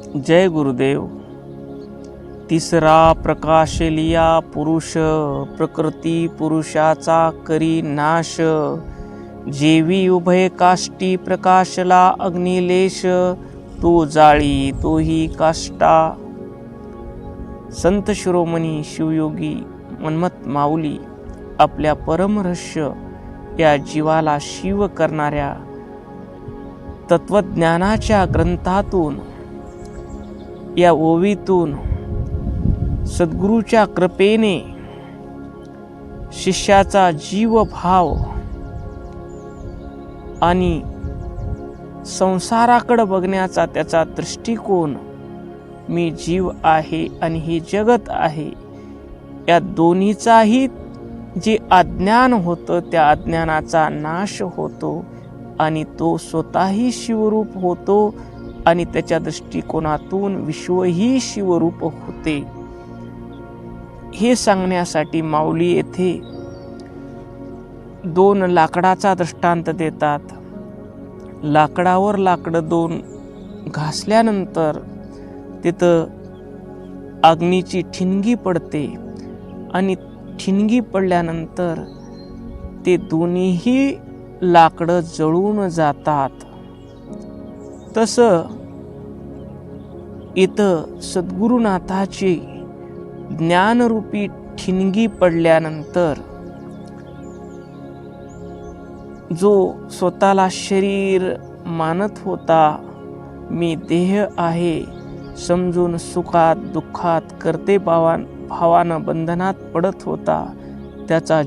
जय गुरुदेव. तिसरा प्रकाश लिया पुरुष, प्रकृती पुरुषाचा करी नाश. जेवी उभय काष्टी प्रकाशला अग्निलेश, तो जाळी तोही काष्टा. संत शिरोमणी शिवयोगी मन्मथ माऊली आपल्या परमरहस्य या जीवाला शिव करणाऱ्या तत्वज्ञानाच्या ग्रंथातून, या ओवीतून सद्गुरूच्या कृपेने शिष्याचा जीवभाव आणि संसाराकडे बघण्याचा त्याचा दृष्टिकोन, मी जीव आहे आणि हे जगत आहे, या दोन्हीचाही जे अज्ञान होतं त्या अज्ञानाचा नाश होतो आणि तो स्वतःही शिवरूप होतो आणि त्याच्या दृष्टिकोनातून विश्वही शिवरूप होते. हे सांगण्यासाठी माऊली येथे दोन लाकडाचा दृष्टांत देतात. लाकडावर लाकडं दोन घासल्यानंतर तिथं अग्नीची ठिणगी पडते आणि ठिणगी पडल्यानंतर ते दोन्हीही लाकडं जळून जातात. तसं इथं सद्गुरुनाथाची ज्ञानरूपी ठिणगी पडल्यानंतर जो स्वतःला शरीर मानत होता, मी देह आहे समजून सुखात दुःखात करते भावानं बंधनात पडत होता, त्याचा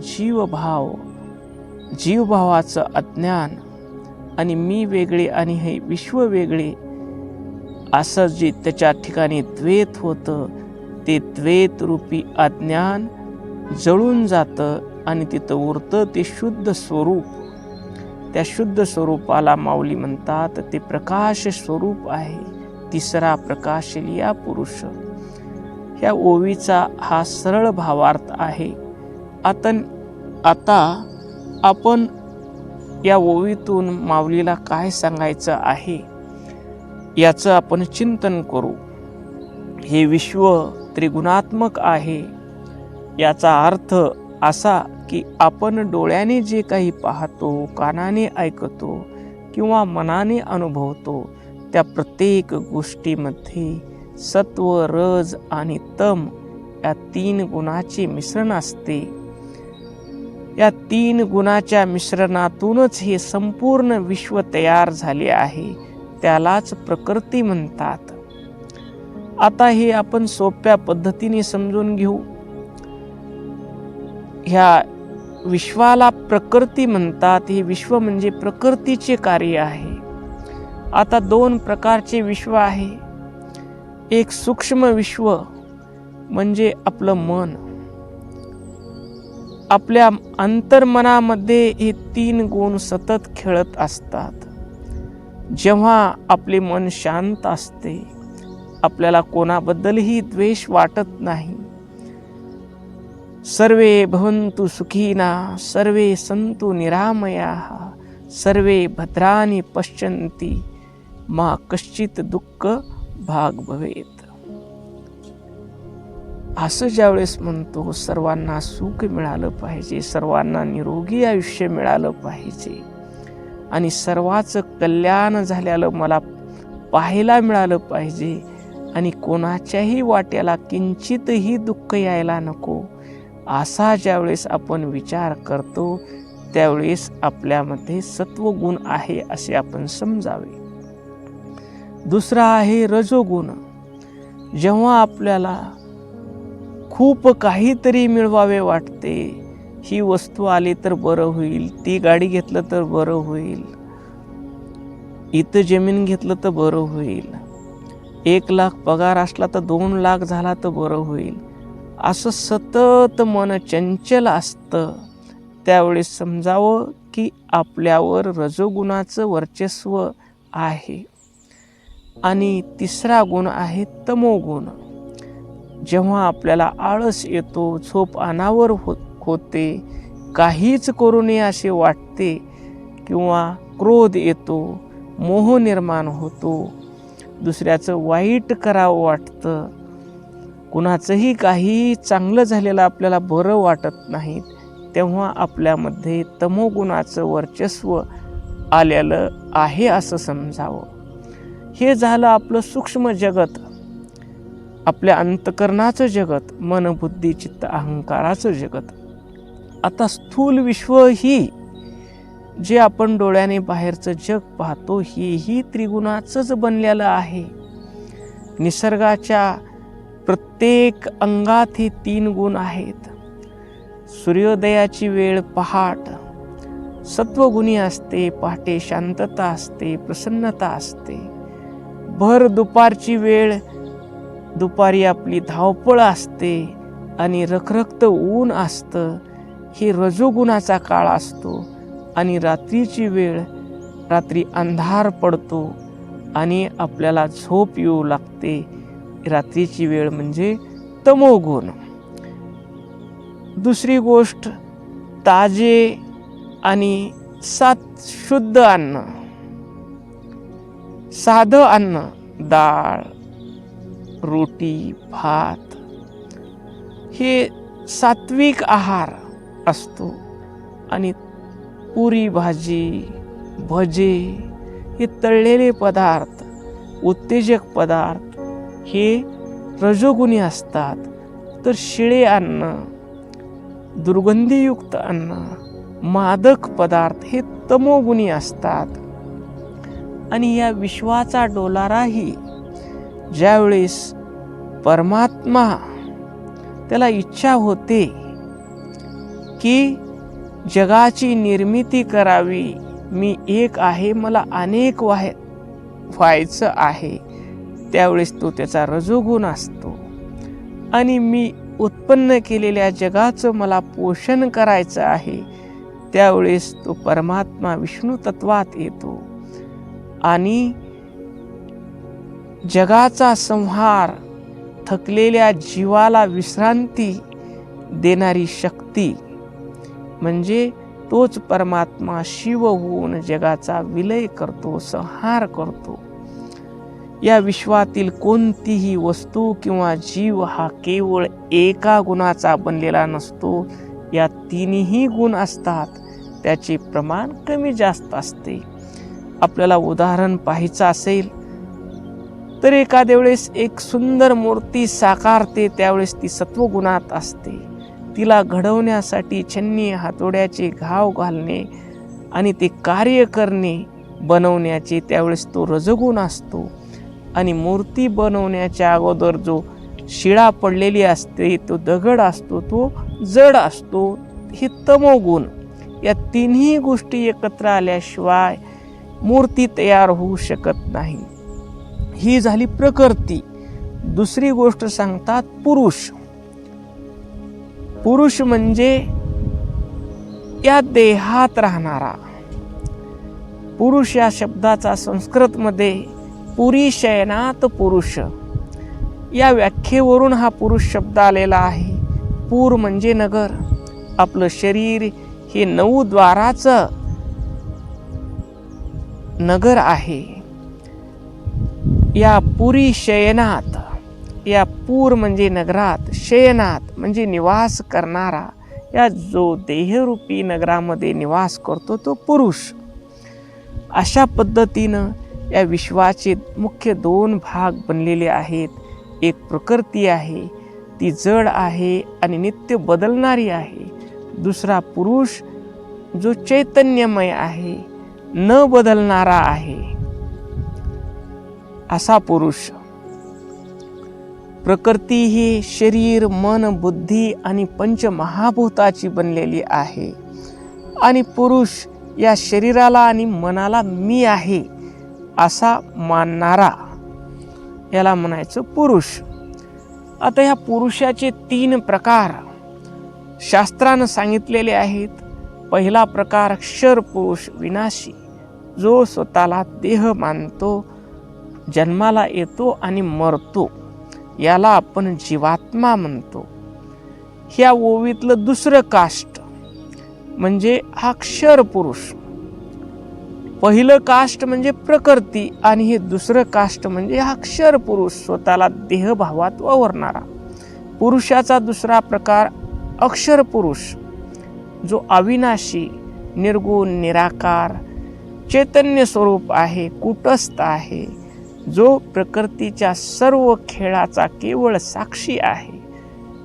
जीवभावाचं अज्ञान आणि मी वेगळे आणि हे विश्व वेगळे असं जे त्याच्या ठिकाणी द्वैत होतं, ते द्वैत रूपी अज्ञान जळून जातं आणि तिथं उरतं ते शुद्ध स्वरूप. त्या शुद्ध स्वरूपाला माऊली म्हणतात ते प्रकाश स्वरूप आहे. तिसरा प्रकाश लिया पुरुष. ह्या ओवीचा हा सरळ भावार्थ आहे. आता आपण या ओवीतून माऊलीला काय सांगायचं आहे याचं आपण चिंतन करू. हे विश्व त्रिगुणात्मक आहे. याचा अर्थ असा की आपण डोळ्याने जे काही पाहतो, कानाने ऐकतो किंवा मनाने अनुभवतो, त्या प्रत्येक गोष्टीमध्ये सत्व, रज आणि तम या तीन गुणाचे मिश्रण असते. या तीन गुणाच्या मिश्रणातूनच हे संपूर्ण विश्व तयार झाले आहे. त्यालाच प्रकृती म्हणतात. आता हे आपण सोप्या पद्धतीने समजून घेऊ. ह्या विश्वाला प्रकृती म्हणतात. हे विश्व म्हणजे प्रकृतीचे कार्य आहे. आता दोन प्रकारचे विश्व आहे. एक सूक्ष्म विश्व म्हणजे आपलं मन. आपल्या अंतर्मनामध्ये हे तीन गुण सतत खेळत असतात. जेव्हा आपले मन शांत असते, आपल्याला कोणाबद्दलही द्वेष वाटत नाही. सर्वे भवन्तु सुखिना, सर्वे सन्तु निरामयाः, सर्वे भद्राणि पश्यन्ति, मा कश्चित दुःख भाग भवेत. असं ज्यावेळेस म्हणतो, सर्वांना सुख मिळालं पाहिजे, सर्वांना निरोगी आयुष्य मिळालं पाहिजे आणि सर्वांचं कल्याण झालेलं मला पाहायला मिळालं पाहिजे आणि कोणाच्याही वाट्याला किंचितही दुःख यायला नको, असा ज्यावेळेस आपण विचार करतो, त्यावेळेस आपल्यामध्ये सत्वगुण आहे असे आपण समजावे. दुसरा आहे रजोगुण. जेव्हा आपल्याला खूप काहीतरी मिळवावे वाटते, ही वस्तू आली तर बरं होईल, ती गाडी घेतलं तर बरं होईल, इथं जमीन घेतलं तर बरं होईल, 1,00,000 पगार असला तर 2,00,000 झाला तर बरं होईल, असं सतत मन चंचल असतं. त्यावेळेस समजावं की आपल्यावर रजोगुणाचं वर्चस्व आहे. आणि तिसरा गुण आहे तमोगुण. जेव्हा आपल्याला आळस येतो, झोप अनावर होते, काहीच करू नये असे वाटते किंवा क्रोध येतो, मोह निर्माण होतो, दुसऱ्याचं वाईट करावं वाटतं, कुणाचंही काही चांगलं झालेलं आपल्याला बरं वाटत नाही, तेव्हा आपल्यामध्ये तमोगुणाचं वर्चस्व आलेलं आहे असं समजावं. हे झालं आपलं सूक्ष्म जगत, आपल्या अंतकरणाचं जगत, मन बुद्धी चित्त अहंकाराचं जगत. आता स्थूल विश्व ही जे आपण डोळ्याने बाहेरचं जग पाहतो, हेही त्रिगुणाचंच बनलेलं आहे. निसर्गाच्या प्रत्येक अंगात हे 3 गुण आहेत. सूर्योदयाची वेळ पहाट सत्वगुणी असते, पहाटे शांतता असते, प्रसन्नता असते. भर दुपारची वेळ, दुपारी आपली धावपळ असते आणि रखरखतं ऊन असतं, हे रजोगुणाचा काळ असतो. आणि रात्रीची वेळ, रात्री अंधार पडतो आणि आपल्याला झोप येऊ लागते, रात्रीची वेळ म्हणजे तमोगुण. दुसरी गोष्ट, ताजे आणि शुद्ध अन्न, साधं अन्न, डाळ, रोटी, भात, हे सात्विक आहार असतो. आणि पुरी भाजी, भजे, हे तळलेले पदार्थ, उत्तेजक पदार्थ हे रजोगुणी असतात. तर शिळे अन्न, दुर्गंधीयुक्त अन्न, मादक पदार्थ हे तमोगुणी असतात. आणि या विश्वाचा डोलाराही ज्यावेळेस परमात्मा त्याला इच्छा होते की जगाची निर्मिती करावी, मी एक आहे, मला अनेक व्हायचं आहे, त्यावेळेस तो त्याचा रजोगुण असतो. आणि मी उत्पन्न केलेल्या जगाचं मला पोषण करायचं आहे, त्यावेळेस तो परमात्मा विष्णू तत्वात येतो. आणि जगाचा संहार, थकलेल्या जीवाला विश्रांती देणारी शक्ती म्हणजे तोच परमात्मा शिव होऊन जगाचा विलय करतो, संहार करतो. या विश्वातील कोणतीही वस्तू किंवा जीव हा केवळ एका गुणाचा बनलेला नसतो. या 3ही गुण असतात, त्याचे प्रमाण कमी जास्त असते. आपल्याला उदाहरण पाहायचं असेल तर एखाद्या वेळेस एक सुंदर मूर्ती साकारते, त्यावेळेस ती सत्वगुणात असते. तिला घडवण्यासाठी छन्नी हातोड्याचे घाव घालणे आणि ते कार्य करणे, बनवण्याचे, त्यावेळेस तो रजगुण असतो. आणि मूर्ती बनवण्याच्या अगोदर जो शिळा पडलेली असते, तो दगड असतो, तो जड असतो, हे तमोगुण. या 3ही गोष्टी एकत्र आल्याशिवाय मूर्ती तयार होऊ शकत नाही. ही झाली प्रकृती. दुसरी गोष्ट सांगतात पुरुष. पुरुष म्हणजे या देहात राहणारा. पुरुष या शब्दाचा संस्कृतमध्ये पुरी शयनात पुरुष या व्याख्येवरून हा पुरुष शब्द आलेला आहे. पूर म्हणजे नगर. आपलं शरीर हे 9 द्वाराचं नगर आहे. या पुरी शयनात, या पूर म्हणजे नगरात, शयनात म्हणजे निवास करणारा, या जो देहरूपी नगरामध्ये निवास करतो तो पुरुष. अशा पद्धतीनं या विश्वाचे मुख्य 2 भाग बनलेले आहेत. एक प्रकृती आहे, ती जड आहे आणि नित्य बदलणारी आहे. दुसरा पुरुष जो चैतन्यमय आहे, न बदलणारा आहे, असा पुरुष. प्रकृती ही शरीर, मन, बुद्धी आणि पंचमहाभूताची बनलेली आहे. आणि पुरुष या शरीराला आणि मनाला मी आहे असा मानणारा, याला म्हणायचं पुरुष. आता ह्या पुरुषाचे 3 प्रकार शास्त्रानं सांगितलेले आहेत. पहिला प्रकार क्षर पुरुष, विनाशी, जो स्वतःला देह मानतो, जन्माला येतो आणि मरतो, याला आपण जीवात्मा म्हणतो. ह्या ओवीतलं दुसरं काष्ट म्हणजे हा क्षर पुरुष. पहिलं काष्ट म्हणजे प्रकृती आणि हे दुसरं काष्ट म्हणजे अक्षर पुरुष, स्वतःला देहभावात वावरणारा. पुरुषाचा दुसरा प्रकार अक्षर पुरुष, जो अविनाशी, निर्गुण, निराकार, चैतन्य स्वरूप आहे, कूटस्थ आहे, जो प्रकृतीच्या सर्व खेळाचा केवळ साक्षी आहे.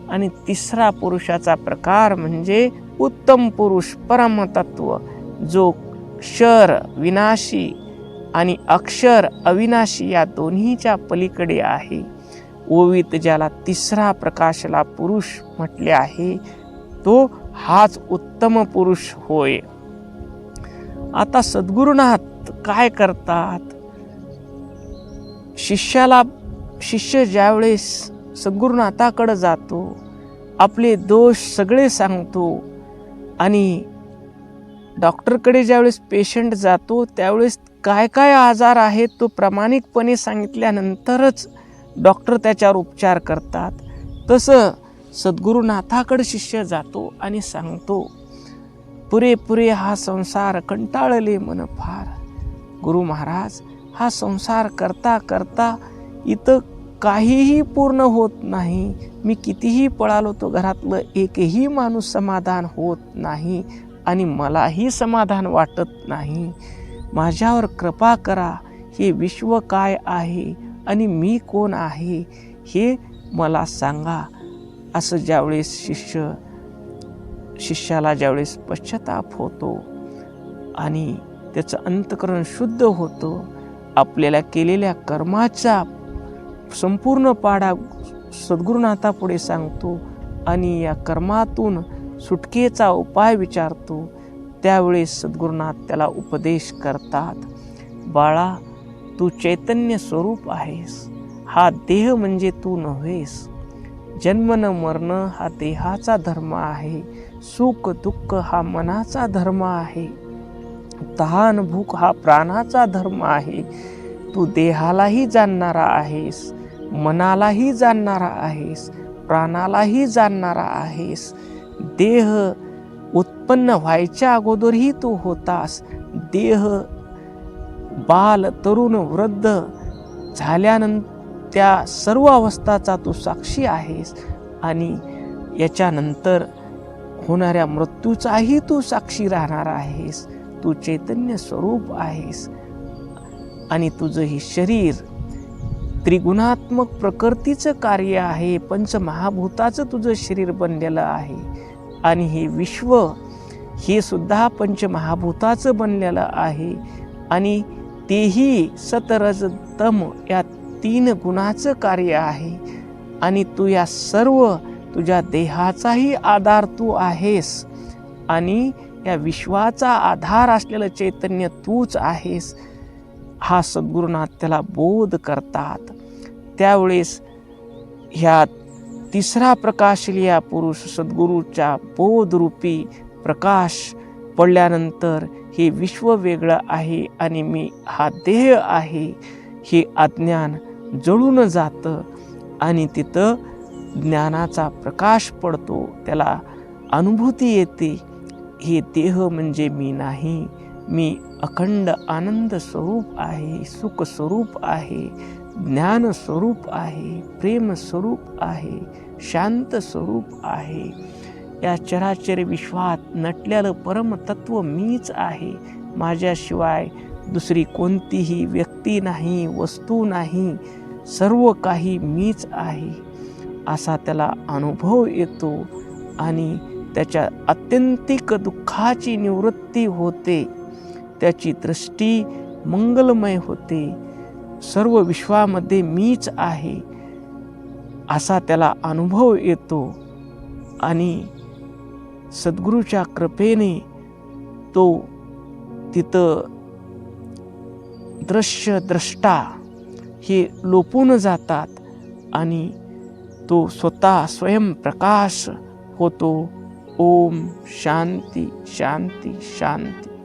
आणि तिसरा पुरुषाचा प्रकार म्हणजे उत्तम पुरुष, परमतत्व, जो क्षर विनाशी आणि अक्षर अविनाशी या दोन्हीच्या पलीकडे आहे. ओवीत ज्याला तिसरा प्रकाशला पुरुष म्हटले आहे, तो हाच उत्तम पुरुष होय. आता सद्गुरुनाथ काय करतात? शिष्य ज्यावेळेस सद्गुरुनाथाकडे जातो, आपले दोष सगळे सांगतो आणि डॉक्टरकडे ज्यावेळेस पेशंट जातो त्यावेळेस काय काय आजार आहेत तो प्रामाणिकपणे सांगितल्यानंतरच डॉक्टर त्याच्यावर उपचार करतात. तसं सद्गुरुनाथाकडे शिष्य जातो आणि सांगतो, पुरे हा संसार कंटाळले मन फार. गुरु महाराज, हा संसार करता करता इथं काहीही पूर्ण होत नाही. मी कितीही पळालो तो घरातलं एकही माणूस समाधान होत नाही आणि मलाही समाधान वाटत नाही. माझ्यावर कृपा करा. हे विश्व काय आहे आणि मी कोण आहे हे मला सांगा. असं ज्यावेळेस शिष्याला ज्यावेळेस पश्चाताप होतो आणि त्याचं अंतःकरण शुद्ध होतं, आपल्याला केलेल्या कर्माचा संपूर्ण पाढा सद्गुरुनाथापुढे सांगतो आणि या कर्मातून सुटकेचा उपाय विचारतो, त्यावेळेस सद्गुरुनाथ त्याला उपदेश करतात. बाळा, तू चैतन्य स्वरूप आहेस. हा देह म्हणजे तू नव्हेस. जन्म न मरण हा देहाचा धर्म आहे. सुख दुःख हा मनाचा धर्म आहे. तहान भूक हा प्राणाचा धर्म आहे. तू देहालाही जाणणारा आहेस, मनालाही जाणणारा आहेस, प्राणालाही जाणणारा आहेस. देह उत्पन्न व्हायच्या अगोदरही तू होतास. देह बाल, तरुण, वृद्ध झाल्यानंतर त्या सर्व अवस्थाचा तू साक्षी आहेस आणि याच्यानंतर होणाऱ्या मृत्यूचाही तू साक्षी राहणार आहेस. तू चैतन्य स्वरूप आहेस आणि तुझं हे शरीर त्रिगुणात्मक प्रकृतीचं कार्य आहे. पंचमहाभूताचं तुझं शरीर बनलेलं आहे आणि हे विश्व हे सुद्धा पंचमहाभूताचं बनलेलं आहे आणि तेही सतरज तम या 3 गुणाचं कार्य आहे. आणि तू या सर्व तुझ्या देहाचाही आधार तू आहेस आणि या विश्वाचा आधार असलेलं चैतन्य तूच आहेस. हा सद्गुरुनाथ त्याला बोध करतात. त्यावेळेस ह्या तिसरा प्रकाशलिया पुरुष सद्गुरूच्या बोधरूपी प्रकाश पडल्यानंतर हे विश्व वेगळं आहे आणि मी हा देह आहे हे अज्ञान जळून जातं आणि तिथं ज्ञानाचा प्रकाश पडतो. त्याला अनुभूती येते, हे देह म्हणजे मी नाही. मी अखंड आनंद स्वरूप आहे, सुख स्वरूप आहे, ज्ञान स्वरूप आहे, प्रेम स्वरूप आहे, शांत स्वरूप आहे. या चराचर विश्वात नटलेलं परमतत्व मीच आहे. माझ्याशिवाय दुसरी कोणतीही व्यक्ती नाही, वस्तू नाही, सर्व काही मीच आहे असा त्याला अनुभव येतो आणि त्याच्या आत्यंतिक दुःखाची निवृत्ती होते. त्याची दृष्टी मंगलमय होते. सर्व विश्वामध्ये मीच आहे असा त्याला अनुभव येतो आणि सद्गुरूच्या कृपेने तो तिथं द्रष्टा हे लोपून जातात आणि तो स्वतः स्वयंप्रकाश होतो. ओम शांती शांती शांती.